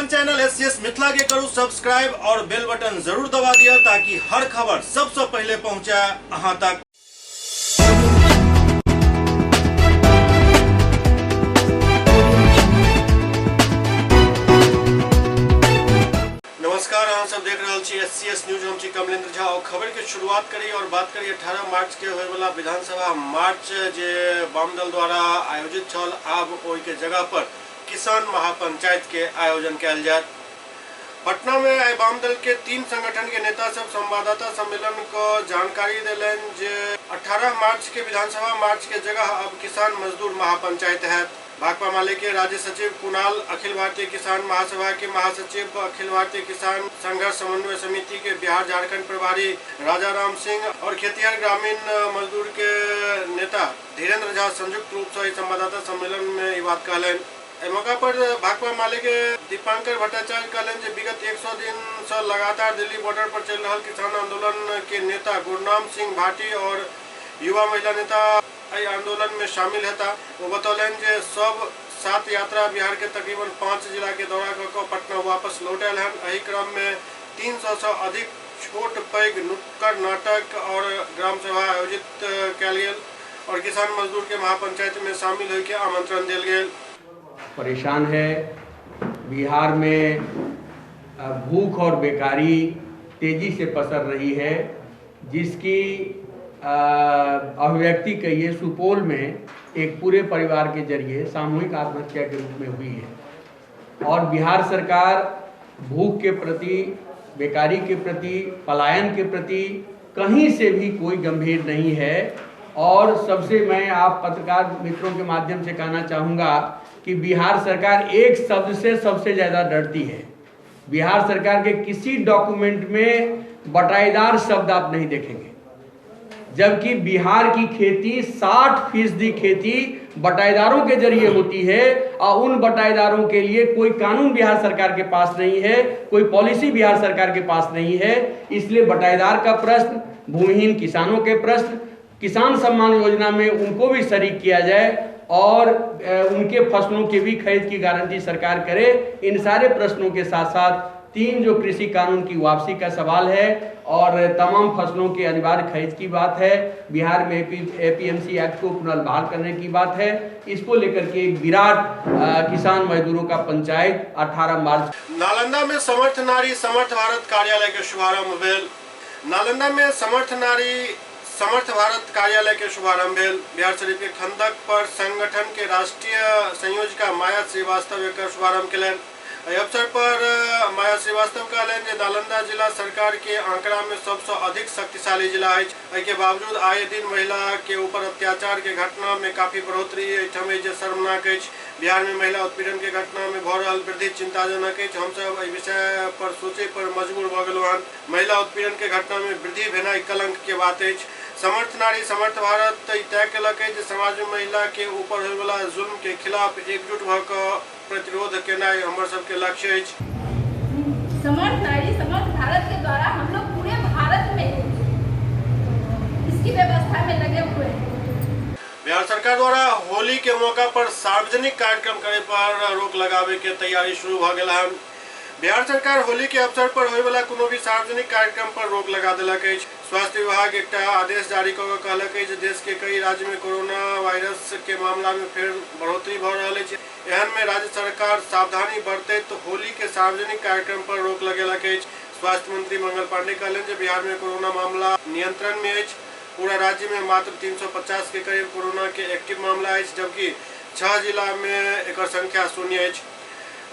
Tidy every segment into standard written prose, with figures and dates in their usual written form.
अपन channel SCS Mithila के करू subscribe और बेल बटन जरूर दबा दिया ताकि हर खबर सबसे पहले पहुंचे अहां तक। नमस्कार, अहाँ सब देख रहे छी एससीएस न्यूज। हम छी कमलेंद्र झा और खबर के शुरुआत करी और बात करी 18 मार्च के होय वाला विधानसभा मार्च जे वाम दल द्वारा आयोजित छल। आब ओई के जगह पर किसान महापंचायत के आयोजन कैल जाए। पटना में आइ वाम दल के 3 संगठन के नेता सब संवाददाता सम्मेलन को जानकारी दिलन जे 18 मार्च के विधानसभा मार्च के जगह अब किसान मजदूर महापंचायत है। भाकपा माले के राज्य सचिव कुणाल, अखिल भारतीय किसान महासभा के महासचिव, अखिल भारतीय किसान संघर्ष समन्वय समिति के बिहार झारखंड प्रभारी राजा राम सिंह और खेतिहर ग्रामीण मजदूर के नेता धीरेन्द्र झा संयुक्त रूप से संवाददाता सम्मेलन में ये बात कहलन। मौका पर भाकपा माले के दीपांकर भट्टाचार्य कहलन जे विगत 100 दिन से लगातार दिल्ली बॉर्डर पर चल रहा किसान आंदोलन के नेता गुरनाम सिंह भाटी और युवा महिला नेता आंदोलन में शामिल है। वो बतौलन जे सब 7 यात्रा बिहार के तकरीबन 5 जिला के दौरा कर पटना वापस लौटल है। एही क्रम में 300 से अधिक छोट पैघ नुक्कड़ नाटक और ग्राम सभा आयोजित कयल गेल और किसान मजदूर के महापंचायत में शामिल होय के आमंत्रण दिल गेल। परेशान है। बिहार में भूख और बेकारी तेजी से पसर रही है, जिसकी अभिव्यक्ति कहिए सुपौल में एक पूरे परिवार के जरिए सामूहिक आत्महत्या के रूप में हुई है। और बिहार सरकार भूख के प्रति, बेकारी के प्रति, पलायन के प्रति कहीं से भी कोई गंभीर नहीं है। और सबसे मैं आप पत्रकार मित्रों के माध्यम से कहना चाहूँगा कि बिहार सरकार एक शब्द से सबसे ज़्यादा डरती है। बिहार सरकार के किसी डॉक्यूमेंट में बटाईदार शब्द आप नहीं देखेंगे, जबकि बिहार की खेती 60% खेती बटाईदारों के जरिए होती है और उन बटाईदारों के लिए कोई कानून बिहार सरकार के पास नहीं है, कोई पॉलिसी बिहार सरकार के पास नहीं है। इसलिए बटाईदार का प्रश्न, भूमिहीन किसानों के प्रश्न, किसान सम्मान योजना में उनको भी शरीक किया जाए और उनके फसलों की भी खरीद की गारंटी सरकार करे। इन सारे प्रश्नों के साथ साथ 3 जो कृषि कानून की वापसी का सवाल है और तमाम फसलों के अनिवार्य खरीद की बात है, बिहार में एपीएमसी एक्ट को पुनर्बहाल करने की बात है। इसको लेकर के एक विराट किसान मजदूरों का पंचायत 18 मार्च। नालंदा में समर्थ नारी समर्थ भारत कार्यालय के शुभारंभ भेल। नालंदा में समर्थ भारत कार्यालय के शुभारंभ भेल। बिहार शरीफ के खंदक पर संगठन के राष्ट्रीय संयोजिका माया श्रीवास्तव एकर शुभारंभ कयलनि। एहि अवसर पर माया श्रीवास्तव कहलनि जे नालंदा जिला सरकार के आंकड़ा में सबसे अधिक शक्तिशाली जिला है। एहि के बावजूद आए दिन महिला के ऊपर अत्याचार के घटना में काफी बढ़ोतरी एहिठाम जे शर्मनाक अछि। बिहार में महिला उत्पीड़न के घटना में भऽ रहल वृद्धि चिंताजनक है। हम सब एहि विषय पर सोचे पर मजबूर भऽ गेलहुँ हन। महिला उत्पीड़न के घटना में वृद्धि भेनाइ कलंक के बात है। समर्थ नारी समर्थ भारत तय कयलक जे समाज में महिला के ऊपर होय वाला जुल्म के खिलाफ एकजुट भऽ कऽ प्रतिरोध केनाइ हमर सबके लक्ष्य है। समर्थ नारी समर्थ भारत के द्वारा हम लोग पूरे भारत में इसकी व्यवस्था में लगे हुए हैं। बिहार सरकार द्वारा होली के मौका पर सार्वजनिक कार्यक्रम करे पर रोक लगावे के तैयारी शुरू भऽ गेल है। बिहार सरकार होली के अवसर पर होय वाला कोनो भी सार्वजनिक कार्यक्रम पर रोक लगा देलक है। स्वास्थ्य विभाग एक आदेश जारी कऽ के कहलक है जे देश के कई राज्य में कोरोना वायरस के मामला में फेर बढ़ोतरी भऽ रहल है। एहन में राज्य सरकार सावधानी बरते तो होली के सार्वजनिक कार्यक्रम पर रोक लगेलक है। स्वास्थ्य मंत्री मंगल पांडे कहलनि जे बिहार में कोरोना मामला नियंत्रण में है। पूरा राज्य में मात्र 350 के करीब कोरोना के एक्टिव मामला है, जबकि 6 जिला में एकर संख्या शून्य है।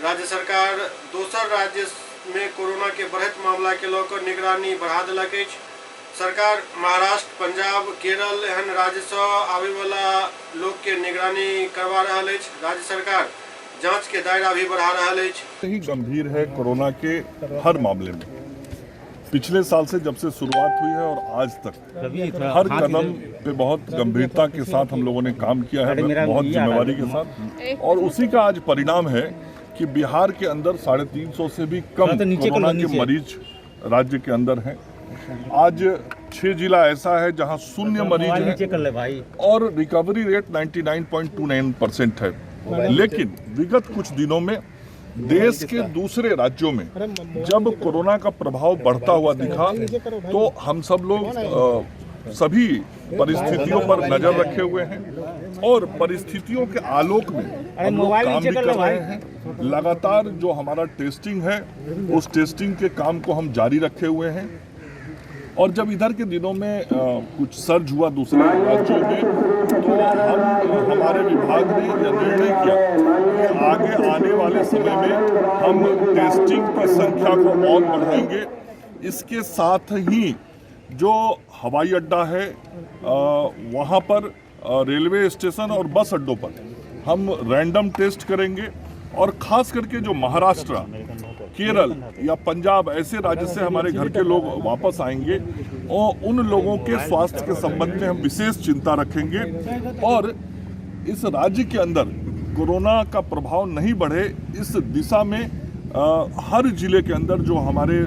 राज्य सरकार दोसर राज्य में कोरोना के बढ़त मामला के लेकर निगरानी बढ़ा देलक है। सरकार महाराष्ट्र, पंजाब, केरल एहन राज्य से आवे वाला लोग के निगरानी करवा रहल है। राज्य सरकार जांच के दायरा भी बढ़ा रहल है। ही गंभीर है कोरोना के हर मामले में। पिछले साल से जब से शुरुआत हुई है और आज तक हर कदम पे बहुत गंभीरता के साथ हम लोगों ने काम किया है, बहुत जिम्मेवारी के साथ। और उसी का आज परिणाम है कि बिहार के अंदर 350 से भी कम कोरोना के मरीज राज्य के अंदर हैं। आज 6 जिला ऐसा है जहां 0 मरीज है और रिकवरी रेट 99.29% है। लेकिन विगत कुछ दिनों में देश के दूसरे राज्यों में जब कोरोना का प्रभाव बढ़ता हुआ दिखा तो हम सब लोग सभी परिस्थितियों पर नजर रखे हुए हैं और परिस्थितियों के आलोक में हम लोग काम भी कर रहे हैं। लगातार जो हमारा टेस्टिंग है उस टेस्टिंग के काम को हम जारी रखे हुए हैं और जब इधर के दिनों में कुछ सर्ज हुआ दूसरे राज्यों में तो हमारे विभाग ने यह निर्णय किया कि आगे आने वाले समय में हम टेस्टिंग की संख्या को और बढ़ाएंगे। इसके साथ ही जो हवाई अड्डा है वहाँ पर रेलवे स्टेशन और बस अड्डों पर हम रैंडम टेस्ट करेंगे और खास करके जो महाराष्ट्र, केरल या पंजाब ऐसे राज्य से हमारे घर के लोग वापस आएंगे और उन लोगों के स्वास्थ्य के संबंध में हम विशेष चिंता रखेंगे और इस राज्य के अंदर कोरोना का प्रभाव नहीं बढ़े इस दिशा में हर जिले के अंदर जो हमारे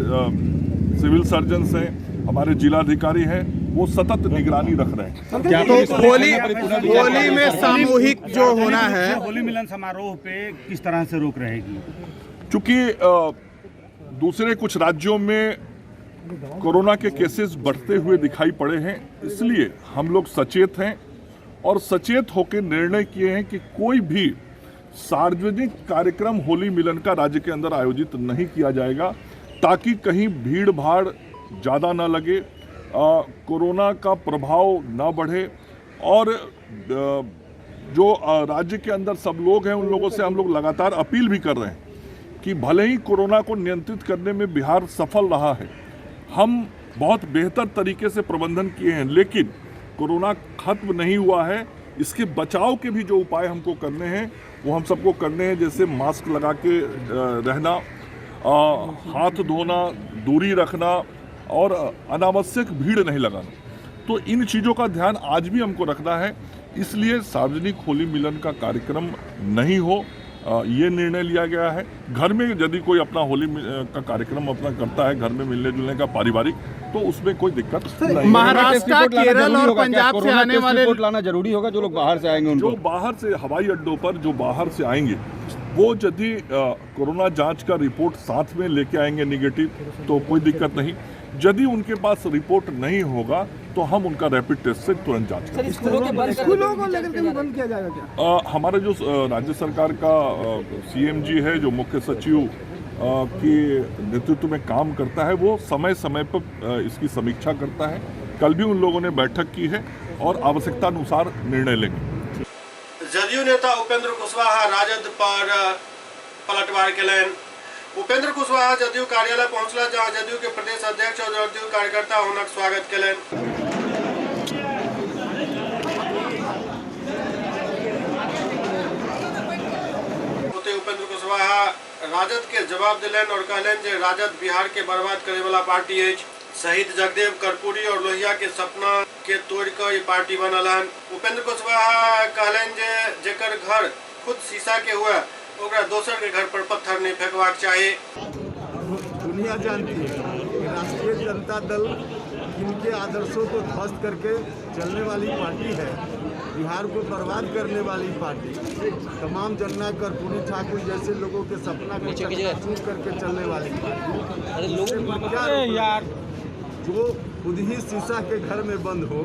सिविल सर्जन हैं, हमारे जिलाधिकारी हैं, वो सतत निगरानी रख रहे हैं। तो होली में सामूहिक जो होना है, होली मिलन समारोह पे किस तरह से रोक रहेगी? चूंकि दूसरे कुछ राज्यों में कोरोना के केसेस बढ़ते हुए दिखाई पड़े हैं, इसलिए हम लोग सचेत हैं और सचेत होकर निर्णय किए हैं कि कोई भी सार्वजनिक कार्यक्रम होली मिलन का राज्य के अंदर आयोजित नहीं किया जाएगा ताकि कहीं भीड़ भाड़ ज़्यादा ना लगे, कोरोना का प्रभाव ना बढ़े और जो राज्य के अंदर सब लोग हैं उन लोगों से हम लोग लगातार अपील भी कर रहे हैं कि भले ही कोरोना को नियंत्रित करने में बिहार सफल रहा है, हम बहुत बेहतर तरीके से प्रबंधन किए हैं, लेकिन कोरोना खत्म नहीं हुआ है। इसके बचाव के भी जो उपाय हमको करने हैं वो हम सबको करने हैं, जैसे मास्क लगा के रहना, हाथ धोना, दूरी रखना और अनावश्यक भीड़ नहीं लगाना। तो इन चीज़ों का ध्यान आज भी हमको रखना है, इसलिए सार्वजनिक होली मिलन का कार्यक्रम नहीं हो ये निर्णय लिया गया है। घर में यदि कोई अपना होली का कार्यक्रम अपना करता है, घर में मिलने जुलने का पारिवारिक, तो उसमें कोई दिक्कत नहीं। महाराष्ट्र, केरल और पंजाब से आने वाले रिपोर्ट लाना जरूरी होगा। जो लोग बाहर से आएंगे उनको, जो बाहर से हवाई अड्डों पर जो बाहर से आएंगे वो यदि कोरोना जांच का रिपोर्ट साथ में लेके आएंगे नेगेटिव तो कोई दिक्कत नहीं। यदि उनके पास रिपोर्ट नहीं होगा तो हम उनका रैपिड टेस्ट से तुरंत जांच करेंगे। स्कूलों को लेकर के बंद किया जाएगा क्या? हमारे जो राज्य सरकार का CMG है, जो मुख्य सचिव के नेतृत्व में काम करता है, वो समय समय पर इसकी समीक्षा करता है। कल भी उन लोगों ने बैठक की है और आवश्यकता अनुसार निर्णय लेंगे। जदयू नेता उपेंद्र कुशवाहा राजद पर पलटवार केलनि। उपेंद्र कुशवाहा जदयू कार्यालय पहुंचला, जहां जदयू के प्रदेश अध्यक्ष और जदयू कार्यकर्ता हुनक स्वागत केलनि। उपेंद्र कुशवाहा राजद के जवाब दिलनि और कहलनि जे राजद बिहार के बर्बाद करे वाला पार्टी है। शहीद जगदेव कर्पूरी और लोहिया के सपना के तोड़ कर ये पार्टी बनल हन। उपेंद्र कुशवाहा कहलनि जे जेकर घर खुद शीशा के हुआ ओकरा दोसर के घर पर पत्थर नहीं फेंकवाक चाहिए। दुनिया जानती है कि राष्ट्रीय जनता दल इनके आदर्शों को ध्वस्त करके चलने वाली पार्टी है, बिहार को बर्बाद करने वाली पार्टी, तमाम जननायक कर्पूरी ठाकुर जैसे लोगों के सपना को चूक करके चलने वाली पार्टी। जो खुद ही शीशा के घर में बंद हो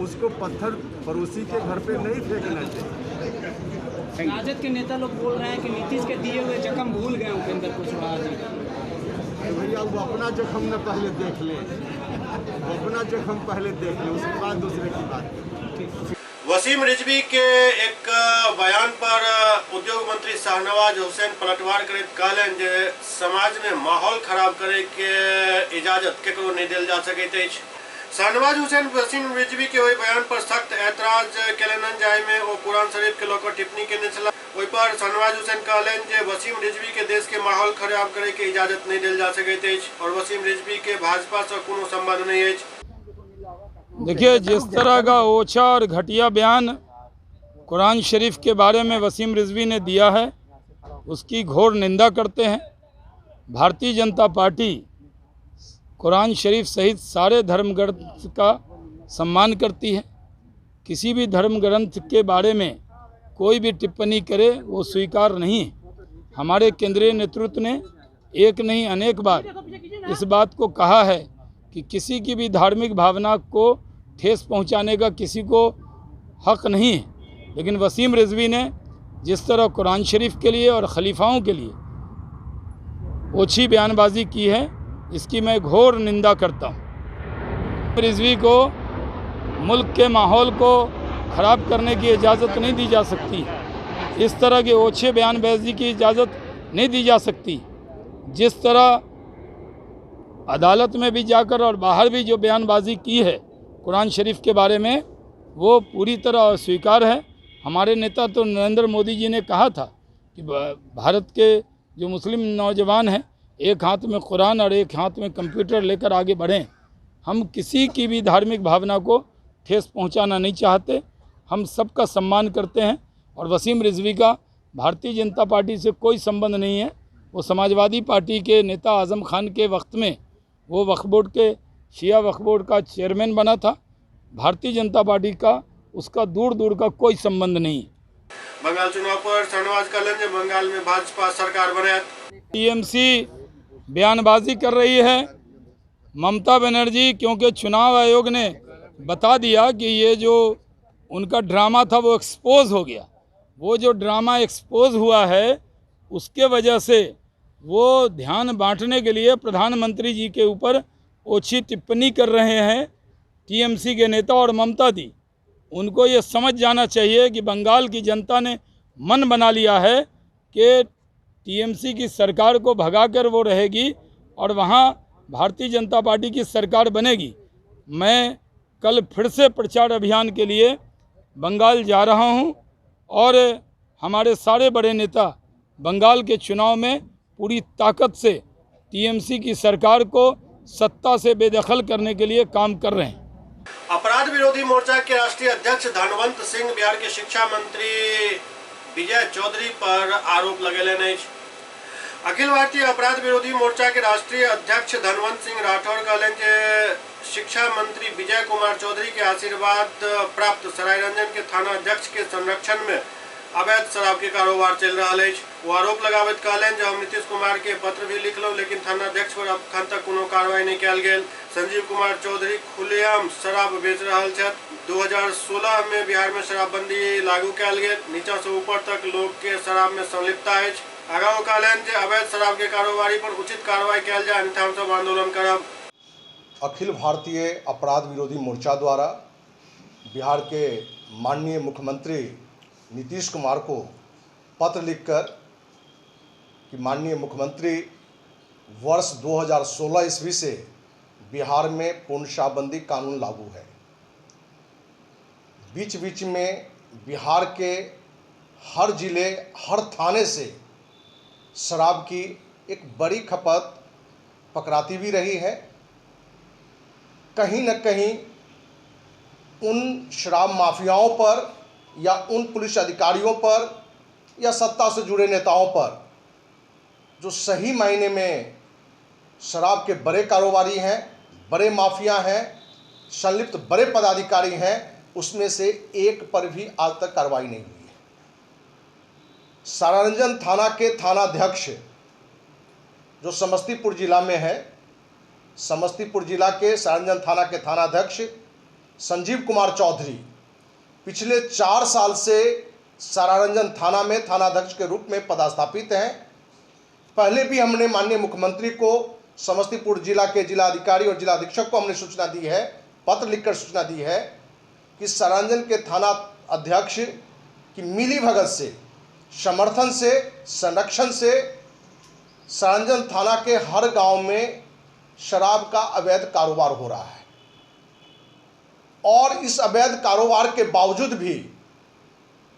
उसको पत्थर पड़ोसी के घर पे नहीं फेंकना चाहिए। राजद के नेता लोग बोल रहे हैं कि नीतीश के दिए हुए जख्म भूल गए उपेंद्र कुशवाहा जी। तो भैया वो अपना जख्म न पहले देख ले, अपना जख्म पहले देख ले, उसके बाद दूसरे की बात। वसीम रिजवी के एक बयान पर उद्योग मंत्री शाहनवाज हुसैन पलटवार करैत कहलनि जे समाज में माहौल खराब करे के इजाजत केकरो नहीं देल जा सकैत अछि। शाहनवाज हुसैन वसीम रिजवी के ओहि बयान पर सख्त एतराज केलनि जाहि में ओ कुरान शरीफ के लऽ टिप्पणी केने छलाह। ओहि पर शाहनवाज हुसैन कहलनि जे वसीम रिजवी के देश के माहौल खराब करे के इजाजत नहीं देल जा सकैत अछि और वसीम रिजवी के भाजपा से कोनो संबंध नहीं अछि। देखिए, जिस तरह का ओछा और घटिया बयान कुरान शरीफ के बारे में वसीम रिजवी ने दिया है उसकी घोर निंदा करते हैं। भारतीय जनता पार्टी कुरान शरीफ सहित सारे धर्म ग्रंथ का सम्मान करती है। किसी भी धर्म ग्रंथ के बारे में कोई भी टिप्पणी करे वो स्वीकार नहीं है। हमारे केंद्रीय नेतृत्व ने एक नहीं अनेक बार इस बात को कहा है कि किसी की भी धार्मिक भावना को ठेस पहुंचाने का किसी को हक नहीं है, लेकिन वसीम रिजवी ने जिस तरह कुरान शरीफ के लिए और खलीफाओं के लिए ओछी बयानबाजी की है, इसकी मैं घोर निंदा करता हूँ। रिजवी को मुल्क के माहौल को ख़राब करने की इजाज़त नहीं दी जा सकती, इस तरह के ओछे बयानबाजी की इजाज़त नहीं दी जा सकती। जिस तरह अदालत में भी जाकर और बाहर भी जो बयानबाजी की है कुरान शरीफ के बारे में, वो पूरी तरह अस्वीकार है। हमारे नेता तो नरेंद्र मोदी जी ने कहा था कि भारत के जो मुस्लिम नौजवान हैं एक हाथ में कुरान और एक हाथ में कंप्यूटर लेकर आगे बढ़ें। हम किसी की भी धार्मिक भावना को ठेस पहुंचाना नहीं चाहते, हम सबका सम्मान करते हैं और वसीम रिजवी का भारतीय जनता पार्टी से कोई संबंध नहीं है। वो समाजवादी पार्टी के नेता आज़म खान के वक्त में वो वक्फ बोर्ड के शिया वक्फ बोर्ड का चेयरमैन बना था। भारतीय जनता पार्टी का उसका दूर दूर का कोई संबंध नहीं है। बंगाल चुनाव पर शाहनवाज कलें बंगाल में भाजपा सरकार बने। टीएमसी बयानबाजी कर रही है ममता बनर्जी, क्योंकि चुनाव आयोग ने बता दिया कि ये जो उनका ड्रामा था वो एक्सपोज हो गया। वो जो ड्रामा एक्सपोज हुआ है उसके वजह से वो ध्यान बांटने के लिए प्रधानमंत्री जी के ऊपर ओछी टिप्पणी कर रहे हैं टीएमसी के नेता और ममता दी। उनको ये समझ जाना चाहिए कि बंगाल की जनता ने मन बना लिया है कि टीएमसी की सरकार को भगाकर वो रहेगी और वहाँ भारतीय जनता पार्टी की सरकार बनेगी। मैं कल फिर से प्रचार अभियान के लिए बंगाल जा रहा हूँ और हमारे सारे बड़े नेता बंगाल के चुनाव में पूरी ताकत से टीएमसी की सरकार को सत्ता से बेदखल करने के लिए काम कर रहे हैं। अपराध विरोधी मोर्चा के राष्ट्रीय अध्यक्ष धनवंत सिंह बिहार के शिक्षा मंत्री विजय चौधरी पर आरोप लगेले नहीं। अखिल भारतीय अपराध विरोधी मोर्चा के राष्ट्रीय अध्यक्ष धनवंत सिंह राठौर कहलें कि शिक्षा मंत्री विजय कुमार चौधरी के आशीर्वाद प्राप्त सरायरंजन के थाना अध्यक्ष के संरक्षण में अवैध शराब के कारोबार चल रहा है। वो आरोप लगावत कहलें जो हम नीतीश कुमार के पत्र भी लिखलों लेकिन थाना अध्यक्ष पर अखन तक कोनो कार्रवाई नहीं कल गई। संजीव कुमार चौधरी खुलेआम शराब बेच रहा है। 2016 में बिहार में शराबबंदी लागू कल गई। नीचा से ऊपर तक लोग के शराब में संलिप्तता है। आगा वो कहलें जे अवैध शराब के कारोबारी पर उचित कार्रवाई कल जाए, अन्यथा हम सब आंदोलन करब। अखिल भारतीय अपराध विरोधी मोर्चा द्वारा बिहार के माननीय मुख्यमंत्री नीतीश कुमार को पत्र लिखकर कि माननीय मुख्यमंत्री वर्ष 2016 ईस्वी से बिहार में पूर्ण शराबबंदी कानून लागू है। बीच बीच में बिहार के हर जिले हर थाने से शराब की एक बड़ी खपत पकड़ाती भी रही है। कहीं न कहीं उन शराब माफियाओं पर या उन पुलिस अधिकारियों पर या सत्ता से जुड़े नेताओं पर जो सही मायने में शराब के बड़े कारोबारी हैं, बड़े माफिया हैं, संलिप्त बड़े पदाधिकारी हैं, उसमें से एक पर भी आज तक कार्रवाई नहीं हुई है। सरायरंजन थाना के थानाध्यक्ष जो समस्तीपुर जिला में है, समस्तीपुर जिला के सरायरंजन थाना के थानाध्यक्ष संजीव कुमार चौधरी पिछले 4 साल से सरायरंजन थाना में थानाध्यक्ष के रूप में पदस्थापित हैं। पहले भी हमने माननीय मुख्यमंत्री को, समस्तीपुर जिला के जिलाधिकारी और जिलाधीक्षक को हमने सूचना दी है, पत्र लिखकर सूचना दी है कि सरायरंजन के थाना अध्यक्ष की मिलीभगत से, समर्थन से, संरक्षण से सरायरंजन थाना के हर गांव में शराब का अवैध कारोबार हो रहा है और इस अवैध कारोबार के बावजूद भी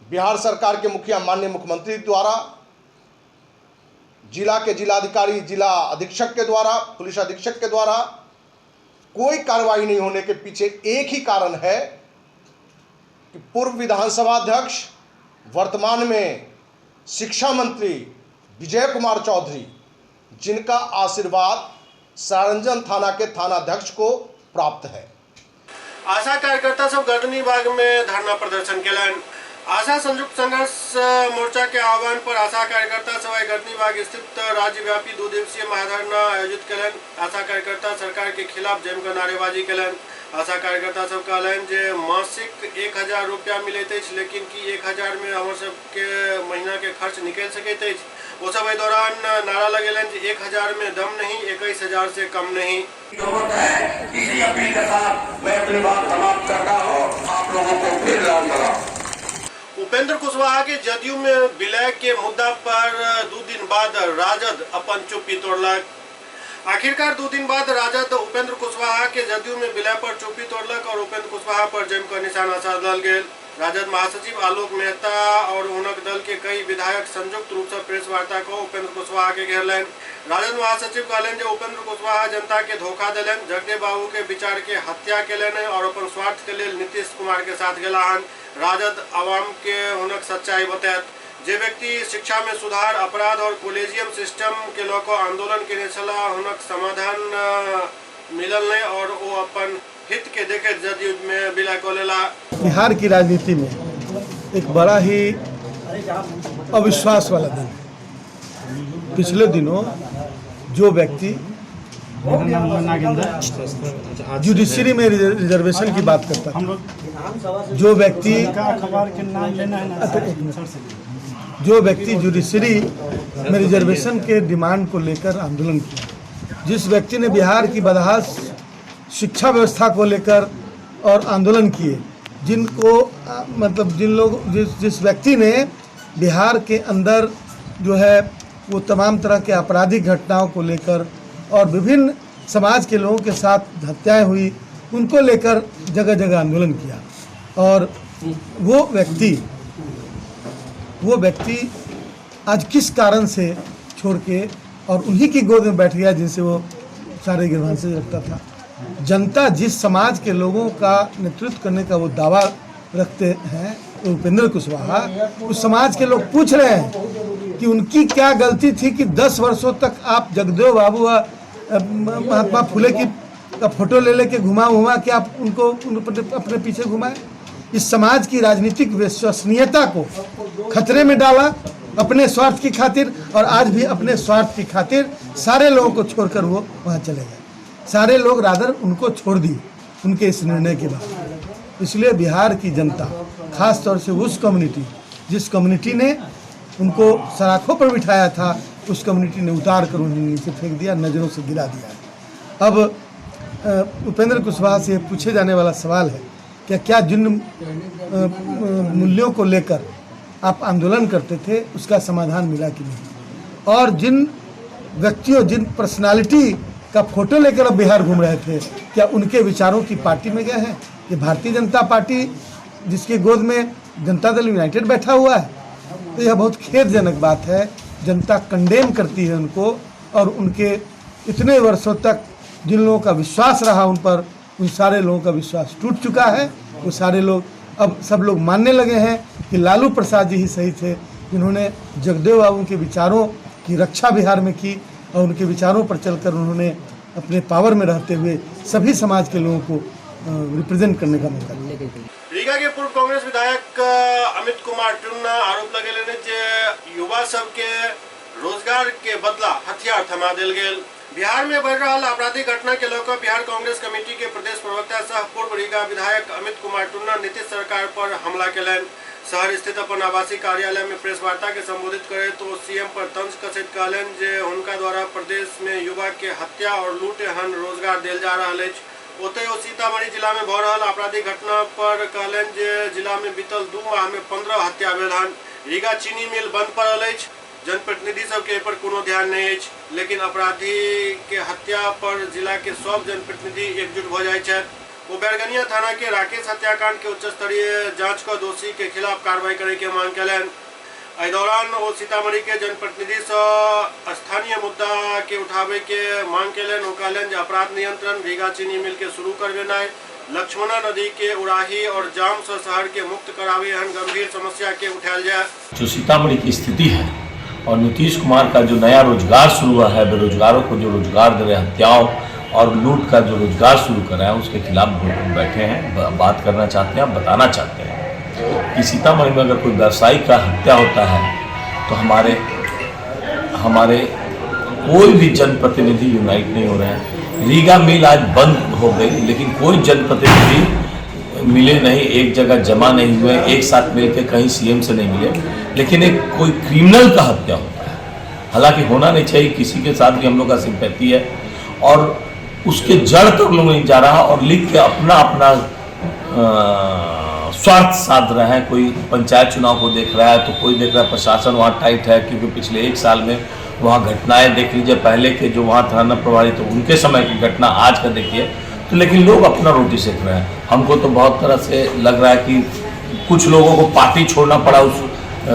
बिहार सरकार के मुखिया माननीय मुख्यमंत्री द्वारा, जिला के जिलाधिकारी, जिला अधीक्षक के द्वारा, पुलिस अधीक्षक के द्वारा कोई कार्रवाई नहीं होने के पीछे एक ही कारण है कि पूर्व विधानसभा अध्यक्ष, वर्तमान में शिक्षा मंत्री विजय कुमार चौधरी, जिनका आशीर्वाद सरायरंजन थाना के थानाध्यक्ष को प्राप्त है। आशा कार्यकर्ता सब गर्दनी बाग में धरना प्रदर्शन केलन। आशा संयुक्त संघर्ष मोर्चा के आह्वान पर आशा कार्यकर्ता सवाई गर्दनीबाग स्थित राज्यव्यापी 2 दिवसीय महाधरना आयोजित कलन। आशा कार्यकर्ता सरकार के खिलाफ जमकर नारेबाजी कलन। आशा कार्यकर्ता सब कहलन जे मासिक 1000 रुपया मिलत अछि, लेकिन कि 1000 में हमर सबके महीना के खर्च निकल सकैत अछि। वो सब एहि दौरान नारा लगेलन जे 1000 में दम नहीं, 21000 से कम नहीं। इसी अपील के साथ मैं अपनी बात समाप्त करता हूँ। आप लोगों को फिर लॉन्च करा। उपेंद्र कुशवाहा के जदयू में विलय के मुद्दा पर 2 दिन बाद राजद अपन चुप्पी तोड़लक। आखिरकार 2 दिन बाद राजद उपेंद्र कुशवाहा के जदयू में विलय पर चुप्पी तोड़लक और उपेंद्र कुशवाहा पर जमकर निशाना साधल गेल। राजद महासचिव आलोक मेहता और हुनक दल के कई विधायक संयुक्त रूप से प्रेस वार्ता को उपेंद्र कुशवाहा के घेरलन। राजद महासचिव कहलन जे उपेंद्र कुशवाहा जनता के धोखा दिलन, जगदेव बाबू के विचार के हत्या केलन और अपन स्वार्थ के लिए नीतीश कुमार के साथ गेलाहन। राजद आवाम के हुनक सच्चाई बतायत। जे व्यक्ति शिक्षा में सुधार, अपराध और कॉलेजियम सिस्टम के लोग आंदोलन के छला, हुनक समाधान मिलल नहीं और वो अपन हित के देखे जदयू में विलय को लेला। बिहार की राजनीति में एक बड़ा ही अविश्वास वाला दिन। पिछले दिनों जो व्यक्ति जुडिशरी में रिजर्वेशन की बात करता था, जो व्यक्ति जुडिशरी में रिजर्वेशन के डिमांड को लेकर आंदोलन किया, जिस व्यक्ति ने बिहार की बदहाल शिक्षा व्यवस्था को लेकर और आंदोलन किए, जिस व्यक्ति ने बिहार के अंदर जो है वो तमाम तरह के आपराधिक घटनाओं को लेकर और विभिन्न समाज के लोगों के साथ हत्याएं हुई, उनको लेकर जगह जगह आंदोलन किया। और वो व्यक्ति आज किस कारण से छोड़ के और उन्हीं की गोद में बैठ गया जिनसे वो सारे गिरवान से रखता था। जनता जिस समाज के लोगों का नेतृत्व करने का वो दावा रखते हैं, उपेंद्र कुशवाहा, उस समाज के लोग पूछ रहे हैं कि उनकी क्या गलती थी कि 10 वर्षों तक आप जगदेव बाबू महात्मा फुले की फोटो ले लेके घुमा के आप उनको अपने पीछे घुमाए। इस समाज की राजनीतिक विश्वसनीयता को खतरे में डाला अपने स्वार्थ की खातिर, और आज भी अपने स्वार्थ की खातिर सारे लोगों को छोड़कर वो वहाँ चले गए। सारे लोग रादर उनको छोड़ दिए उनके इस निर्णय के बाद। इसलिए बिहार की जनता, खास तौर से उस कम्युनिटी जिस कम्युनिटी ने उनको सराखों पर बिठाया था, उस कम्युनिटी ने उतार कर उन्हें नीचे फेंक दिया, नज़रों से गिरा दिया। अब उपेंद्र कुशवाहा से पूछे जाने वाला सवाल है कि क्या जिन मूल्यों को लेकर आप आंदोलन करते थे उसका समाधान मिला कि नहीं, और जिन व्यक्तियों, जिन पर्सनालिटी का फोटो लेकर अब बिहार घूम रहे थे, क्या उनके विचारों की पार्टी में गए हैं? ये भारतीय जनता पार्टी जिसकी गोद में जनता दल यूनाइटेड बैठा हुआ है, तो यह बहुत खेदजनक बात है। जनता कंडेम करती है उनको, और उनके इतने वर्षों तक जिन लोगों का विश्वास रहा उन पर, उन सारे लोगों का विश्वास टूट चुका है। वो सारे लोग, अब सब लोग मानने लगे हैं कि लालू प्रसाद जी ही सही थे जिन्होंने जगदेव बाबू के विचारों की रक्षा बिहार में की, और उनके विचारों पर चलकर उन्होंने अपने पावर में रहते हुए सभी समाज के लोगों को रिप्रेजेंट करने का मौका दिया। रीगा के पूर्व कांग्रेस विधायक अमित कुमार टुन्ना आरोप लगेले जे युवा सब के रोजगार के बदला हथियार थमा देल गेल। बिहार में बढ़ रहा आपराधिक घटना के लेकर बिहार कांग्रेस कमेटी के प्रदेश प्रवक्ता सह पूर्व रीगा विधायक अमित कुमार टुन्ना नीतीश सरकार पर हमला केलन। शहर स्थित अपन आवासीय कार्यालय में प्रेस वार्ता के संबोधित करे तो सीएम पर तंज कसैत कहलन जे हुनका द्वारा प्रदेश में युवा के हत्या और लूटे हन रोजगार देल जा रहा है। ओतय सीतामढ़ी जिला में भ रहल आपराधिक घटना पर कहलन जे जिला में बीतल 2 माह में 15 हत्या भेल हन। रीगा चीनी मिल बंद पड़ल अछि, जनप्रतिनिधि सबके पर कोनो ध्यान नहीं अछि, लेकिन अपराधी के हत्या पर जिला के सब जनप्रतिनिधि एकजुट भ जाय छथि। वो बैरगनिया थाना के राकेश हत्याकांड के उच्च स्तरीय जांच कर दोषी के खिलाफ कार्रवाई करे के मांग कलन। एहि दौरान वो सीतामढ़ी के जनप्रतिनिधि से स्थानीय मुद्दा के उठावे के मांग कलन। वो कहलन जे अपराध नियंत्रण, रीगा चीनी मिल के शुरू करवेनाय, लक्ष्मणा नदी के उड़ाही और जाम से शहर के मुक्त करावे हन गंभीर समस्या के उठायल जाए। जो सीतामढ़ी की स्थिति है और नीतीश कुमार का जो नया रोजगार शुरू हुआ है, बेरोजगारों को जो रोजगार दे रहे, हत्याओं और लूट का जो रोजगार शुरू करा है, उसके खिलाफ बैठे हैं, बात करना चाहते हैं, बताना चाहते हैं। कि सीतामढ़ी में अगर कोई व्यवसायी का हत्या होता है तो हमारे कोई भी जनप्रतिनिधि यूनाइट नहीं हो रहे हैं। रीगा मिल आज बंद हो गई, लेकिन कोई जनप्रतिनिधि मिले नहीं, एक जगह जमा नहीं हुए, एक साथ मिलकर कहीं सीएम से नहीं मिले। लेकिन एक कोई क्रिमिनल का हत्या होता है, हालांकि होना नहीं चाहिए, किसी के साथ भी हम लोग का सिंपैथी है, और उसके जड़ तक लोग नहीं जा रहा और लिख के अपना स्वार्थ साध रहा है। कोई पंचायत चुनाव को देख रहा है तो कोई देख रहा है प्रशासन वहाँ टाइट है, क्योंकि पिछले 1 साल में वहाँ घटनाएं देख लीजिए, पहले के जो वहाँ थाना प्रभारी तो उनके समय की घटना आज का देखिए, तो लेकिन लोग अपना रोटी सेक रहे हैं। हमको तो बहुत तरह से लग रहा है कि कुछ लोगों को पार्टी छोड़ना पड़ा उस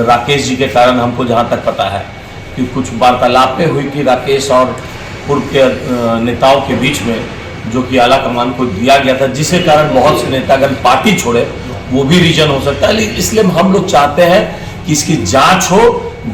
राकेश जी के कारण। हमको जहाँ तक पता है कि कुछ वार्तालापें हुई कि राकेश और पूर्व के नेताओं के बीच में, जो कि आला कमान को दिया गया था, जिसके कारण बहुत से नेतागण पार्टी छोड़े, वो भी रीजन हो सकता है। इसलिए हम लोग चाहते हैं कि इसकी जांच हो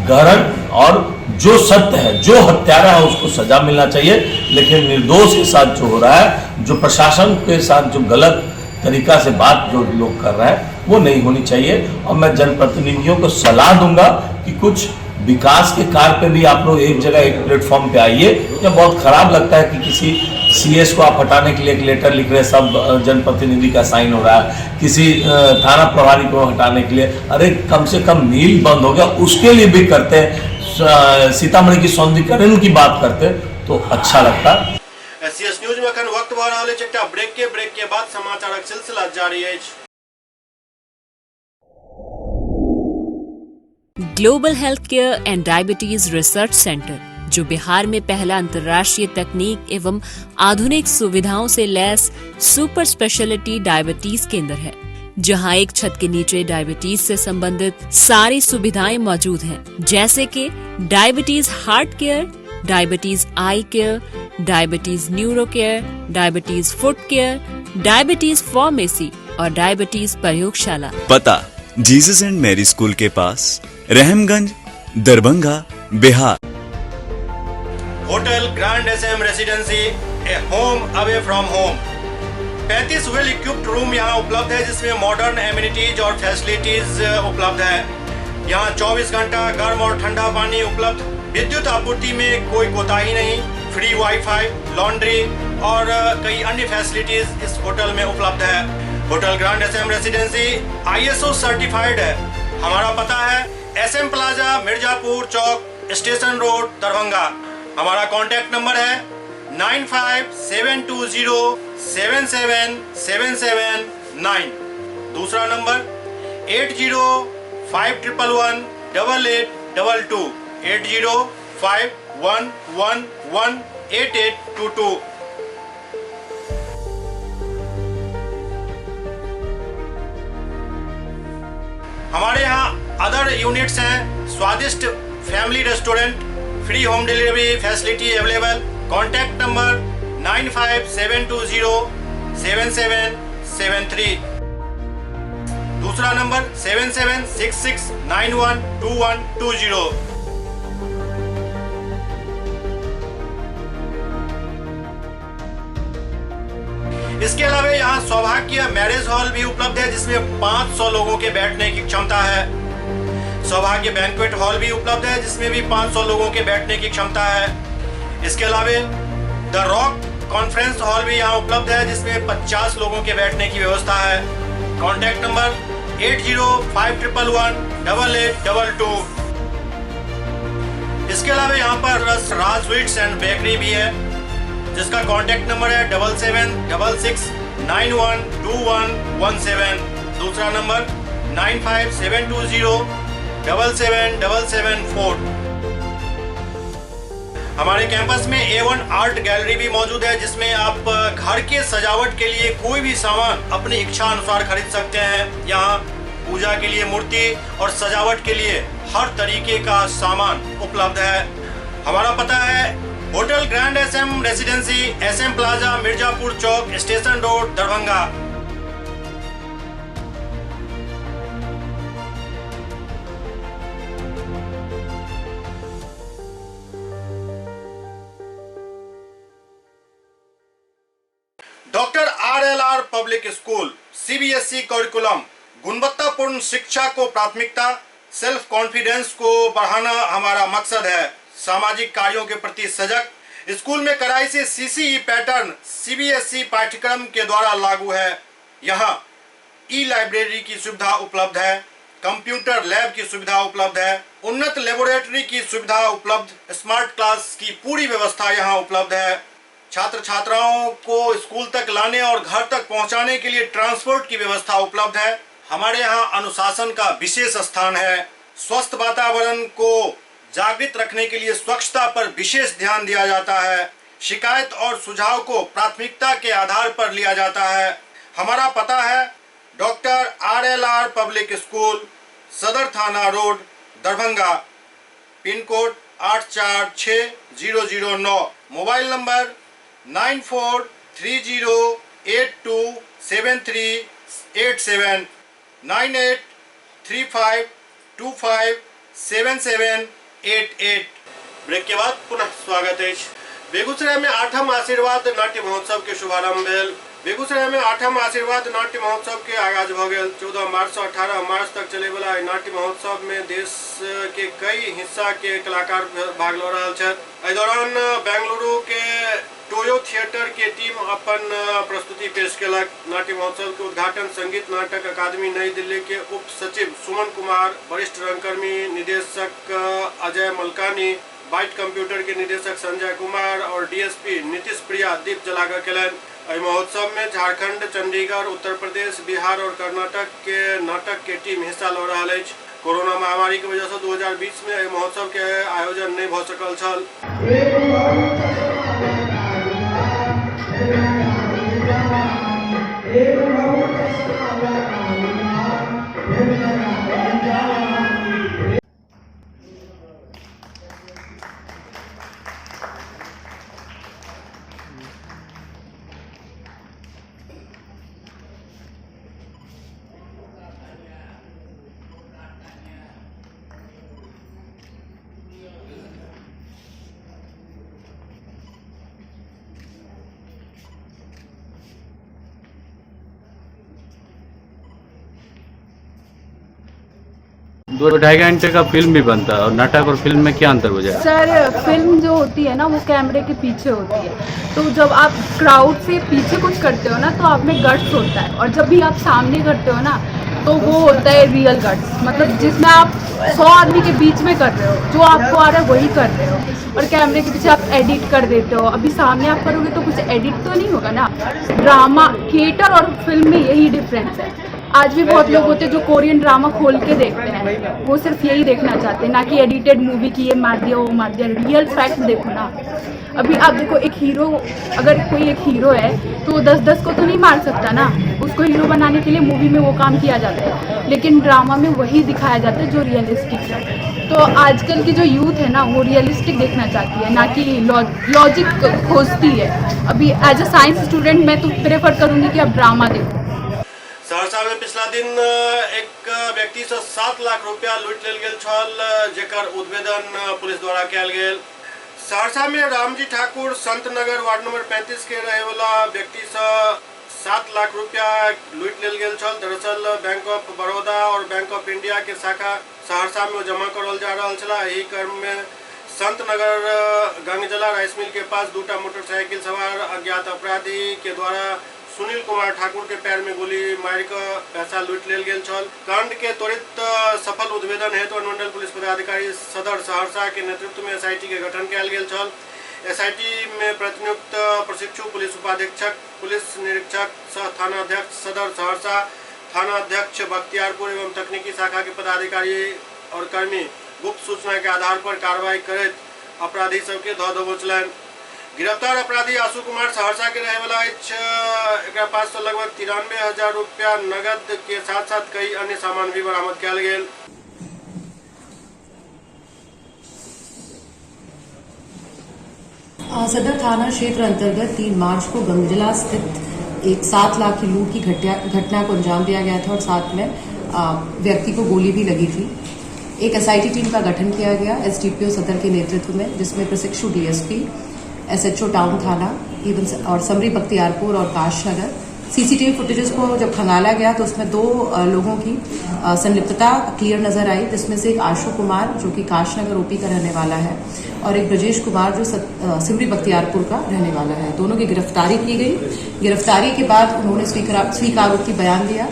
गहन, और जो सत्य है, जो हत्यारा है उसको सजा मिलना चाहिए। लेकिन निर्दोष के साथ जो हो रहा है, जो प्रशासन के साथ जो गलत तरीका से बात जो लोग कर रहे हैं, वो नहीं होनी चाहिए। और मैं जनप्रतिनिधियों को सलाह दूंगा कि कुछ विकास के कार्य पे भी आप लोग एक जगह एक प्लेटफॉर्म पे आइए। या बहुत खराब लगता है कि किसी सीएस को आप हटाने के लिए एक लेटर लिख रहे हैं, सब जनप्रतिनिधि का साइन हो रहा है, किसी थाना प्रभारी को हटाने के लिए, अरे कम से कम मील बंद हो गया उसके लिए भी करते, सीतामढ़ी की सौंदर्यीकरण की बात करते तो अच्छा लगता। एससीएस न्यूज में अखन वक्त भर रहा चट्टा ब्रेक के बाद समाचार सिलसिला जारी है। Global health care and diabetes research centre, जो बिहार में पहला अंतर्राष्ट्रीय तकनीक एवं आधुनिक सुविधाओं से लैस सुपर स्पेशलिटी डायबिटीज केंद्र है, जहां एक छत के नीचे डायबिटीज से संबंधित सारी सुविधाएं मौजूद हैं, जैसे कि diabetes heart care, diabetes eye care, diabetes neuro care, diabetes foot care, diabetes pharmacy और डायबिटीज प्रयोगशाला। पता जीसस एंड मैरी स्कूल के पास, Rahamganj, Darbhanga, Bihar. Hotel grand SM residency, a home away from home. 35 well equipped room यहाँ उपलब्ध है, जिसमें modern amenities और फैसिलिटीज उपलब्ध है। यहाँ 24 घंटा गर्म और ठंडा पानी उपलब्ध, विद्युत आपूर्ति में कोई कोताही नहीं, फ्री वाईफाई, लॉन्ड्री और कई अन्य फैसिलिटीज इस होटल में उपलब्ध है। Hotel grand SM residency ISO certified है। हमारा पता है SM प्लाजा, मिर्जापुर चौक, स्टेशन रोड, दरभंगा। हमारा कॉन्टैक्ट नंबर है 9572077779। दूसरा नंबर 8051118822, 8051118822। हमारे यहाँ अदर यूनिट्स हैं, स्वादिष्ट family restaurant, free home delivery facility available. Contact number 9572077773। दूसरा नंबर 7766912120। इसके अलावा यहाँ सौभाग्य मैरिज हॉल भी उपलब्ध है, जिसमें 500 लोगों के बैठने की क्षमता है। सौभाग्य बैंक्वेट हॉल भी उपलब्ध है, जिसमें भी 500 लोगों के बैठने की क्षमता है। इसके अलावा द रॉक कॉन्फ्रेंस हॉल भी यहाँ उपलब्ध है, जिसमें 50 लोगों के बैठने की व्यवस्था है। Contact number 8051118822। इसके अलावा यहाँ पर राज स्वीट्स एंड बेकरी भी है, जिसका कॉन्टैक्ट नंबर है 7766912117। दूसरा नंबर 9572077774। हमारे कैंपस में A1 आर्ट गैलरी भी मौजूद है, जिसमें आप घर के सजावट के लिए कोई भी सामान अपनी इच्छा अनुसार खरीद सकते हैं। यहाँ पूजा के लिए मूर्ति और सजावट के लिए हर तरीके का सामान उपलब्ध है। हमारा पता है hotel grand SM residency, SM plaza, Mirzapur चौक, station road, Darbhanga. Doctor RLR public school, CBSE curriculum, गुणवत्तापूर्ण शिक्षा को प्राथमिकता, सेल्फ कॉन्फिडेंस को बढ़ाना हमारा मकसद है। सामाजिक कार्यों के प्रति सजग। स्कूल में कड़ाई से CCE पैटर्न CBSE पाठ्यक्रम के द्वारा लागू है। यहाँ ई-लाइब्रेरी की सुविधा उपलब्ध है, कंप्यूटर लैब की सुविधा उपलब्ध है, उन्नत लेबोरेटरी की सुविधा उपलब्ध, स्मार्ट क्लास की पूरी व्यवस्था यहाँ उपलब्ध है। छात्र छात्राओं को स्कूल तक लाने और घर तक पहुँचाने के लिए ट्रांसपोर्ट की व्यवस्था उपलब्ध है। हमारे यहाँ अनुशासन का विशेष स्थान है। स्वस्थ वातावरण को जागृत रखने के लिए स्वच्छता पर विशेष ध्यान दिया जाता है। शिकायत और सुझाव को प्राथमिकता के आधार पर लिया जाता है। हमारा पता है डॉक्टर RLR पब्लिक स्कूल, सदर थाना road, Darbhanga, pin code 846009, mobile number 9430827387, 9835257788। Break के बाद पुनः स्वागत है। बेगूसराय में 8म आशीर्वाद नाट्य महोत्सव के शुभारंभ भेल। बेगूसराय में 8म आशीर्वाद नाट्य महोत्सव के आगाज भ गेल। 14 मार्च से 18 मार्च तक चले वाला नाट्य महोत्सव में देश के कई हिस्सा के कलाकार भाग ले रहा है। एहि दौरान बेंगलुरु के टोयो थिएटर के टीम अपन प्रस्तुति पेश केलक। नाट्य महोत्सव के उद्घाटन संगीत नाटक अकादमी नई दिल्ली के उप सचिव सुमन कुमार, वरिष्ठ रंगकर्मी निदेशक अजय मलकानी, बाइट कंप्यूटर के निदेशक संजय कुमार और DSP नीतीश प्रिया दीप जलाकर केलन। एहि महोत्सव में झारखंड, चंडीगढ़, उत्तर प्रदेश, बिहार और कर्नाटक के नाटक के टीम हिस्सा ले रहा है। कोरोना महामारी की वजह से 2020 में एहि महोत्सव के आयोजन नहीं भ सकल छल। दो 2.5 घंटे का फिल्म भी बनता है और नाटक और फिल्म में क्या अंतर हो जाए? सर, फिल्म जो होती है ना वो कैमरे के पीछे होती है, तो जब आप क्राउड से पीछे कुछ करते हो ना तो आप में गट्स होता है, और जब भी आप सामने करते हो ना तो वो होता है रियल गट्स, मतलब जिसमें आप 100 आदमी के बीच में कर रहे हो, जो आपको आ रहा है वही कर रहे हो, और कैमरे के पीछे आप एडिट कर देते हो। अभी सामने आप करोगे तो कुछ एडिट तो नहीं होगा ना। ड्रामा, थिएटर और फिल्म में यही डिफरेंस है। आज भी बहुत लोग होते हैं जो कोरियन ड्रामा खोल के देखते हैं, वो सिर्फ यही देखना चाहते हैं, ना कि एडिटेड मूवी की ये मार दिया वो मार दिया। रियल फैक्ट देखो ना। अभी आप देखो, एक हीरो, अगर कोई एक हीरो है तो 10-10 को तो नहीं मार सकता ना, उसको हीरो बनाने के लिए मूवी में वो काम किया जाता है, लेकिन ड्रामा में वही दिखाया जाता है जो रियलिस्टिक है। तो आजकल की जो यूथ है ना वो रियलिस्टिक देखना चाहती है, ना कि लॉजिक खोजती है। अभी एज अ साइंस स्टूडेंट मैं तो प्रेफर करूँगी कि आप ड्रामा देखो। सहरसा में पिछला दिन एक व्यक्ति से 7 लाख रुपया लूट लेल गेल छल, जेकर उद्भेदन पुलिस द्वारा कयल गेल। सहरसा में रामजी ठाकुर संत नगर वार्ड नंबर 35 के रहे वाला व्यक्ति से 7 लाख रुपया लूट लेल गेल छल। दरअसल बैंक ऑफ बड़ौदा और बैंक ऑफ इंडिया के शाखा सहरसा में जमा करल जा रहा छला। यही क्रम में संत नगर गंगजला राइस मिल के पास 2टा मोटरसाइकिल सवार अज्ञात अपराधी के द्वारा सुनील कुमार ठाकुर के पैर में गोली मार कर पैसा लूट लेल गेल छल। कांड के त्वरित सफल उद्भेदन हेतु अनुमंडल पुलिस पदाधिकारी सदर सहरसा के नेतृत्व में SIT के गठन कयल गेल छल। SIT में प्रतिनियुक्त प्रशिक्षु पुलिस उपाधीक्षक, पुलिस निरीक्षक सह थानाध्यक्ष सदर सहरसा, थानाध्यक्ष बख्तियारपुर एवं तकनीकी शाखा के पदाधिकारी और कर्मी गुप्त सूचना के आधार पर कार्रवाई करैत अपराधी सबके धऽ दबोचलनि। गिरफ्तार अपराधी आशु कुमार सहरसा के रहे वाला एक पास से लगभग 93,000 रुपया नगद के साथ साथ कई अन्य सामान भी बरामद कयल गेल। सदर थाना क्षेत्र अंतर्गत 3 मार्च को गंगजला स्थित एक 7 लाख की लूट की घटना को अंजाम दिया गया था और साथ में व्यक्ति को गोली भी लगी थी। एक SIT टीम का गठन किया गया SDPO सदर के नेतृत्व में, जिसमें प्रशिक्षु DSP, SHO टाउन थाना और समरी बख्तियारपुर और काश नगर सीसीटीवी फुटेजेस को जब खंगाला गया तो उसमें 2 लोगों की संलिप्तता क्लियर नजर आई, जिसमें से एक आशु कुमार जो कि काशनगर ओपी का रहने वाला है और एक ब्रजेश कुमार जो सिमरी बख्तियारपुर का रहने वाला है। दोनों की गिरफ्तारी की गई। गिरफ्तारी के बाद उन्होंने स्वीकारोक्ति बयान दिया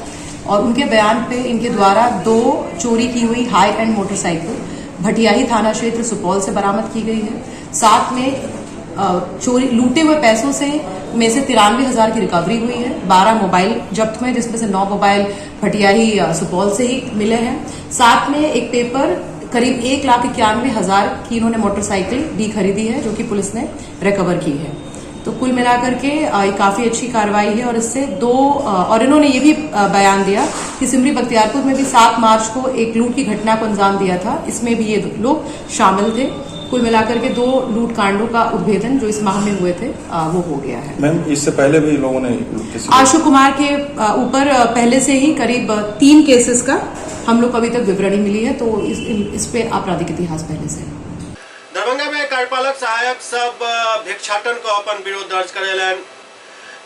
और उनके बयान पे इनके द्वारा 2 चोरी की हुई हाई एंड मोटरसाइकिल भटियाही थाना क्षेत्र सुपौल से बरामद की गई है। साथ में चोरी लूटे हुए पैसों से में से 93,000 की रिकवरी हुई है। 12 मोबाइल जब्त हुए, जिसमें से 9 मोबाइल भटियाही सुपौल से ही मिले हैं। साथ में एक पेपर करीब 1,91,000 की इन्होंने मोटरसाइकिल डी खरीदी है, जो कि पुलिस ने रिकवर की है। तो कुल मिलाकर के काफी अच्छी कार्रवाई है। और इससे 2 और इन्होंने ये भी बयान दिया कि सिमरी बख्तियारपुर में भी 7 मार्च को एक लूट की घटना को अंजाम दिया था, इसमें भी ये लोग शामिल थे। कुल मिलाकर के 2 लूट कांडों का उद्भेदन जो इस माह में हुए थे वो हो गया है। मैम, इससे पहले भी लोगों ने आशु कुमार के ऊपर पहले से ही करीब 3 केसेस का हम लोग को अभी तक विवरणी मिली है, तो इस पे आपराधिक इतिहास पहले से है। दरभंगा में कार्यपालक सहायक सब भिक्षाटन को अपन विरोध दर्ज करेलन।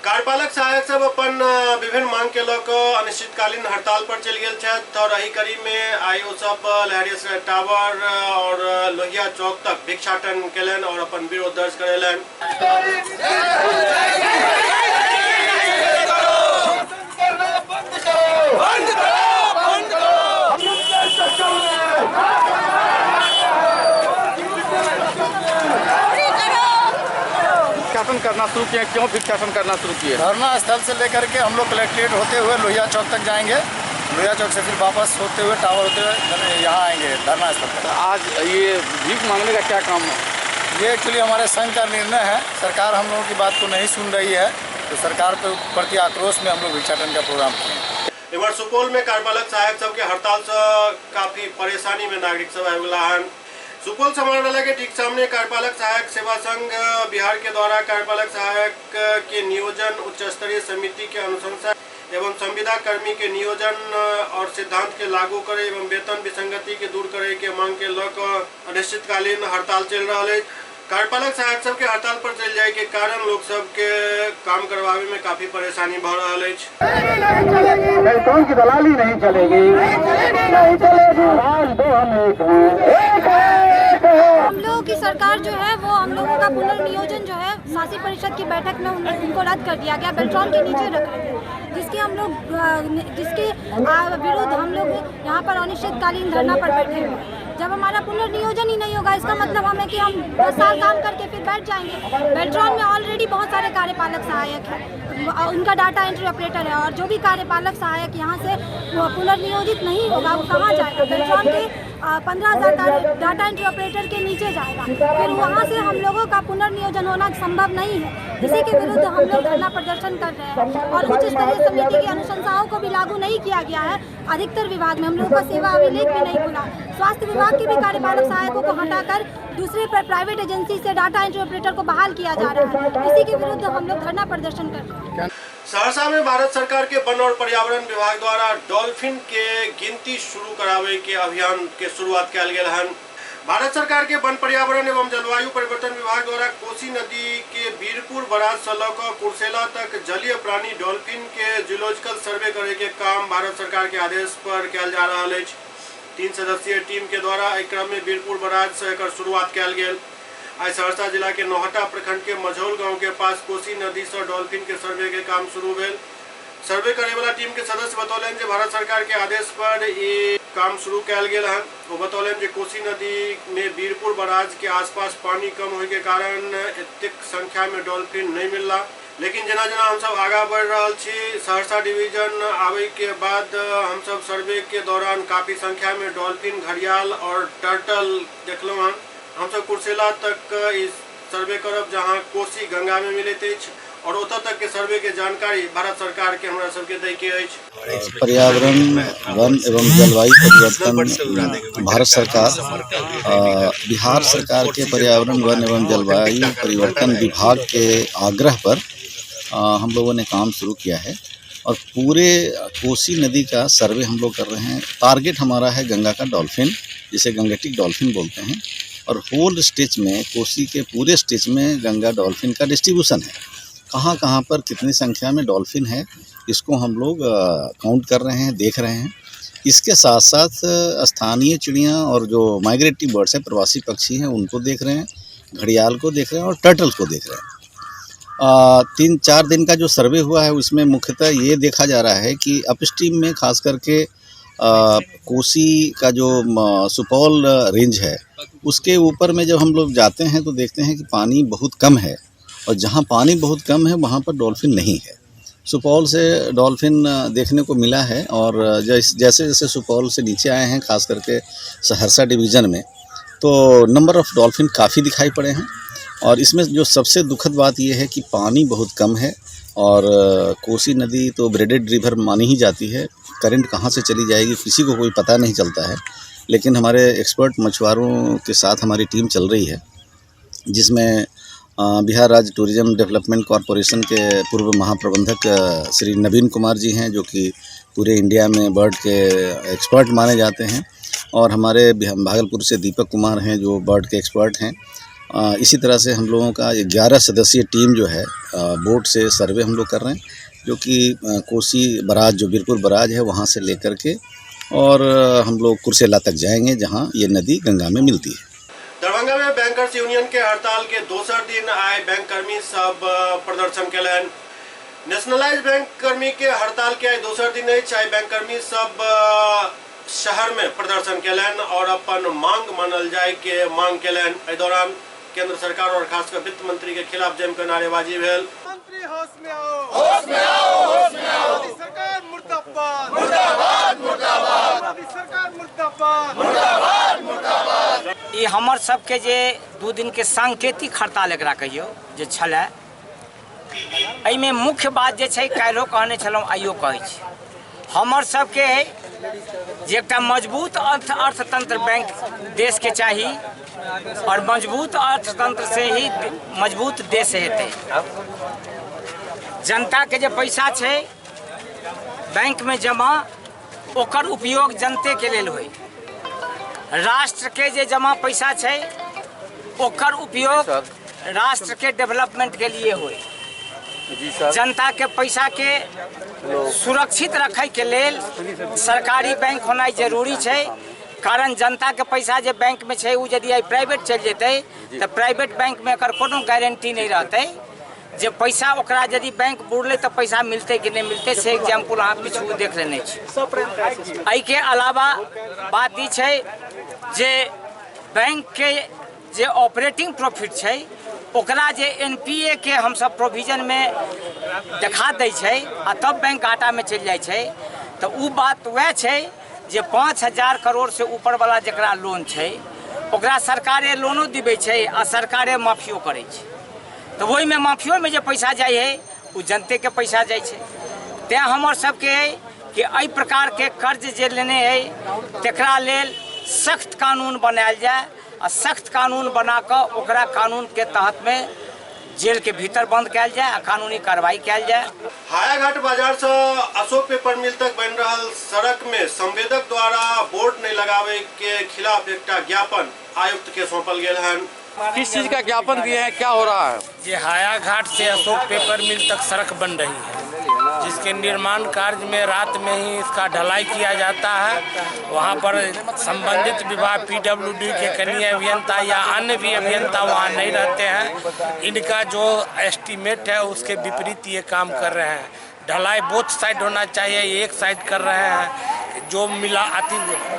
कार्यपालक सहायक सब अपन विभिन्न मांग के लऽ कऽ अनिश्चितकालीन हड़ताल पर चल गेल छथि और एही कड़ी में आई ओ सब लहरिया टावर और लोहिया चौक तक भिक्षाटन केलन और अपन विरोध दर्ज करेलन। भिक्षाटन करना शुरू किए, क्यों भिक्षाटन करना शुरू किए? धरना स्थल से लेकर के हम लोग कलेक्ट्रेट होते हुए लोहिया चौक तक जाएंगे। लोहिया चौक से फिर वापस होते हुए टावर होते हुए यहाँ आएंगे धरना स्थल पर। आज ये भीख मांगने का क्या काम है? ये एक्चुअली हमारे संघ का निर्णय है। सरकार हम लोगों की बात को नहीं सुन रही है, तो सरकार के प्रति आक्रोश में हम लोग भिक्षाटन का प्रोग्राम किए। एक बार सुपौल में कार्यपालक सहायक सब के हड़ताल से काफी परेशानी में नागरिक सब आवेला हन। सुपौल समाहरणालय के ठीक सामने कार्यपालक सहायक सेवा संघ बिहार के द्वारा कार्यपालक सहायक के नियोजन उच्च स्तरीय समिति के अनुशंसा एवं संविदा कर्मी के नियोजन और सिद्धांत के लागू करे एवं वेतन विसंगति के दूर करे के मांग के लऽ कऽ अनिश्चितकालीन हड़ताल चल रहा है। कार्यपालक सहायक सब के हड़ताल पर चल जाए के कारण लोग सब के काम करवावे में काफी परेशानी बढ़ रहा है। बेलटोन की दलाली नहीं चलेगी, नहीं चलेगी। हम लोगों की सरकार जो है वो हम लोगों का पुनर्नियोजन जो है शासी परिषद की बैठक में उनको रद्द कर दिया गया, बेल्ट्रॉन के नीचे रख रहे हैं, जिसके विरुद्ध हम लोग यहाँ पर अनिश्चितकालीन धरना पर बैठे हुए। जब हमारा पुनर्नियोजन ही नहीं होगा, इसका मतलब हमें कि हम 10 साल काम करके फिर बैठ जाएंगे। बेल्ट्रॉन में ऑलरेडी बहुत सारे कार्यपालक सहायक हैं, उनका डाटा एंट्री ऑपरेटर है, और जो भी कार्यपालक सहायक यहाँ से पुनर्नियोजित नहीं होगा वो कहाँ जाएगा? बेल्ट्रॉन के 15,000 डाटा एंट्री ऑपरेटर के नीचे जाएगा, फिर वहाँ से हम लोगों का पुनर्नियोजन होना संभव नहीं है। इसी के विरुद्ध हम लोग धरना प्रदर्शन कर रहे हैं और उच्च स्तरीय समिति की अनुशंसाओं को भी लागू नहीं किया गया है। अधिकतर विभाग में हम लोगों का सेवा अभिलेख भी नहीं खुला। स्वास्थ्य विभाग के भी कार्यपालक सहायकों को हटाकर दूसरे प्राइवेट एजेंसी से डाटा एंट्री ऑपरेटर को बहाल किया जा रहा है। इसी के विरुद्ध हम लोग धरना प्रदर्शन कर रहे हैं। सहरसा में भारत सरकार के वन और पर्यावरण विभाग द्वारा डॉल्फिन के गिनती शुरू करावे के अभियान के शुरुआत कल गेल हन। भारत सरकार के वन पर्यावरण एवं जलवायु परिवर्तन विभाग द्वारा कोसी नदी के बीरपुर बराज से लऽ कऽ कुर्सेला तक जलीय प्राणी डॉल्फिन के जियोलॉजिकल सर्वे करे के काम भारत सरकार के आदेश पर कल जा रहा है। 3 सदस्यीय टीम के द्वारा एक क्रम में बीरपुर बराज से एकर शुरुआत कल गेल। आज सहरसा जिला के नौहटा प्रखंड के मझौल गांव के पास कोसी नदी से डॉल्फिन के सर्वे के काम शुरू भेल। सर्वे करे वाला टीम के सदस्य बतौलन जे भारत सरकार के आदेश पर ये काम शुरू कल गेल हन। वो बतौलन जे कोसी नदी में बीरपुर बराज के आसपास पानी कम होने के कारण एतेक संख्या में डॉल्फिन नहीं मिलला, लेकिन जना जना हम सब आगा बढ़ रहा छी। सहरसा डिवीजन आवे के बाद हम सब सर्वे के दौरान काफी संख्या में डॉल्फिन, घड़ियाल और टर्टल देखलो हन। हम सब कुर्सेला तक इस सर्वे करब जहां कोसी गंगा में मिलत अछि और ओतऽ तक के सर्वे के जानकारी भारत सरकार के हमरा सबके दै के अछि। पर्यावरण, वन एवं जलवायु परिवर्तन भारत सरकार बिहार सरकार के पर्यावरण, वन एवं जलवायु परिवर्तन विभाग के आग्रह पर हम लोगों ने काम शुरू किया है और पूरे कोसी नदी का सर्वे हम लोग कर रहे हैं। टारगेट हमारा है गंगा का डॉल्फिन, जिसे गंगेटिक डॉल्फिन बोलते हैं, और होल स्टेज में, कोसी के पूरे स्टेज में गंगा डॉल्फिन का डिस्ट्रीब्यूशन है। कहाँ कहाँ पर कितनी संख्या में डॉल्फिन है, इसको हम लोग काउंट कर रहे हैं, देख रहे हैं। इसके साथ साथ स्थानीय चिड़ियाँ और जो माइग्रेटरी बर्ड्स हैं, प्रवासी पक्षी हैं, उनको देख रहे हैं, घड़ियाल को देख रहे हैं और टर्टल को देख रहे हैं। 3-4 दिन का जो सर्वे हुआ है उसमें मुख्यतः ये देखा जा रहा है कि अपस्ट्रीम में खास करके कोसी का जो सुपौल रेंज है उसके ऊपर में जब हम लोग जाते हैं तो देखते हैं कि पानी बहुत कम है, और जहाँ पानी बहुत कम है वहाँ पर डॉल्फिन नहीं है। सुपौल से डॉल्फिन देखने को मिला है, और जैसे जैसे सुपौल से नीचे आए हैं खास करके सहरसा डिवीज़न में, तो नंबर ऑफ़ डॉल्फिन काफ़ी दिखाई पड़े हैं। और इसमें जो सबसे दुखद बात यह है कि पानी बहुत कम है, और कोसी नदी तो ब्रेडेड रिवर मानी ही जाती है। करंट कहाँ से चली जाएगी किसी को कोई पता नहीं चलता है, लेकिन हमारे एक्सपर्ट मछुआरों के साथ हमारी टीम चल रही है, जिसमें बिहार राज्य टूरिज्म डेवलपमेंट कॉरपोरेशन के पूर्व महाप्रबंधक श्री नवीन कुमार जी हैं, जो कि पूरे इंडिया में बर्ड के एक्सपर्ट माने जाते हैं, और हमारे भागलपुर से दीपक कुमार हैं जो बर्ड के एक्सपर्ट हैं। इसी तरह से हम लोगों का 11 सदस्यीय टीम जो है बोट से सर्वे हम लोग कर रहे हैं, जो कि कोसी बराज, जो बीरपुर बराज है, वहाँ से लेकर के और हम लोग कुर्सेला तक जाएंगे जहाँ ये नदी गंगा में मिलती है। दरभंगा में बैंकर्स यूनियन के हड़ताल के दोसर दिन आए बैंक कर्मी सब प्रदर्शन कयलनि। नेशनलाइज बैंक कर्मी के हड़ताल के आइ दोसर दिन अछि। आइ बैंक कर्मी सब शहर में प्रदर्शन कयलनि और अपन मांग मानल जाय के मांग कयलनि। एहि दौरान केंद्र सरकार और खासकर वित्त मंत्री के खिलाफ जमकर नारेबाजी भेल। मंत्री होश में आओ, होश में आओ, होश में आओ। मोदी सरकार मुर्दाबाद, मुर्दाबाद, मुर्दाबाद। मोदी सरकार मुर्दाबाद, मुर्दाबाद, मुर्दाबाद। ई हमर सबके जे 2 दिन के सांकेतिक हड़ताल एकरा कहियो जे छलै, एहिमे मुख्य बात जे छै काल्हिओ कहने छलहुँ, आइयो कहै छी, हमर सबके जे एकटा मजबूत अर्थतंत्र बैंक देश के चाही, और मजबूत अर्थतंत्र से ही मजबूत देश हेतै। जनता के जे पैसा छै बैंक में जमा, ओकर उपयोग जनते के लेल होय। राष्ट्र के जे जमा पैसा छै ओकर उपयोग राष्ट्र के डेवलपमेंट के लिए होय। जनता के पैसा के सुरक्षित रखे के लेल सरकारी बैंक होना जरूरी छै, कारण जनता के पैसा जे बैंक में छै, यदि आई प्राइवेट चल जेतै तो प्राइवेट बैंक में एकर कोनो गारंटी नहीं रहतै जे पैसा ओकरा यदि बैंक बुड़लै तो पैसा मिलते कि नहीं मिलते, से एग्जाम्पल अहाँ पिछू देख लेने छी। एहि के अलावा बात ई छै जे बैंक के जे ऑपरेटिंग प्रॉफिट छै ओकरा जे एनपीए के हम सब प्रोविजन में देखा दै छै आ तब बैंक घाटा में चल जाय छै, तो उ बात वह छै जे 5000 करोड़ से ऊपर वाला जकरा लोन छै ओकरा सरकारे लोनो दिबै छै आ सरकारे माफियो करै छै। तो वही में माफियो में जे पैसा जाय है वो जनते के पैसा जाय छै। तें हमर सबके है कि एहि प्रकार के कर्ज जे लेने है तकरा लेल सख्त कानून बनायल जाए, आ सख्त कानून बना कर ओकरा कानून के तहत में जेल के भीतर बंद कयल जाए आ कानूनी कार्रवाई कयल जाए। हायाघाट बाजार से अशोक पेपर मिल तक बन रहा सड़क में संवेदक द्वारा बोर्ड नहीं लगावे के खिलाफ एक ज्ञापन आयुक्त के सौंपल गया है। किस चीज का ज्ञापन दिए हैं, क्या हो रहा है? ये हायाघाट से अशोक पेपर मिल तक सड़क बन रही है, जिसके निर्माण कार्य में रात में ही इसका ढलाई किया जाता है। वहाँ पर संबंधित विभाग पीडब्ल्यूडी के कनीय अभियंता या अन्य भी अभियंता वहाँ नहीं रहते हैं। इनका जो एस्टीमेट है उसके विपरीत ये काम कर रहे हैं। ढलाई बोथ साइड होना चाहिए, ये एक साइड कर रहे हैं। जो मिला आती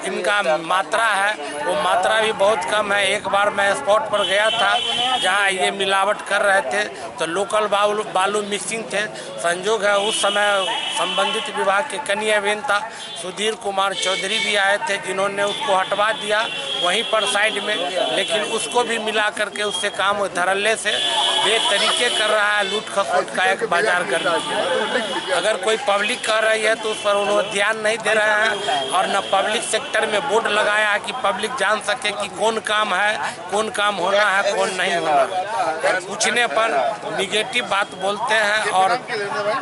इनका मात्रा है वो मात्रा भी बहुत कम है। एक बार मैं स्पॉट पर गया था जहाँ ये मिलावट कर रहे थे, तो लोकल बालू मिक्सिंग थे। संजोग है उस समय संबंधित विभाग के कनीय अभियंता सुधीर कुमार चौधरी भी आए थे, जिन्होंने उसको हटवा दिया वहीं पर साइड में, लेकिन उसको भी मिला करके उससे काम धड़ल्ले से बेतरीके कर रहा है। लूट खसोट का एक बाजार कर रहा है। अगर कोई पब्लिक कर रही है तो उस पर उन्होंने ध्यान नहीं दे रहे हैं, और न पब्लिक सेक्टर में बोर्ड लगाया है कि पब्लिक जान सके कि कौन काम है, कौन काम होना है, कौन नहीं होना है। पूछने पर निगेटिव बात बोलते हैं और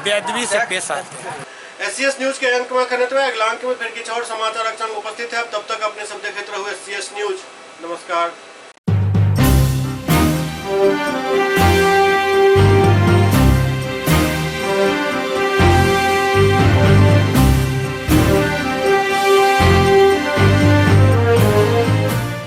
बेअदबी से पेश आते हैं। एससीएस न्यूज के अंक में अगला अंक में फिर किछु और समाचार संग उपस्थित है। तब तक अपने सब देखते रहो एससीएस न्यूज। नमस्कार।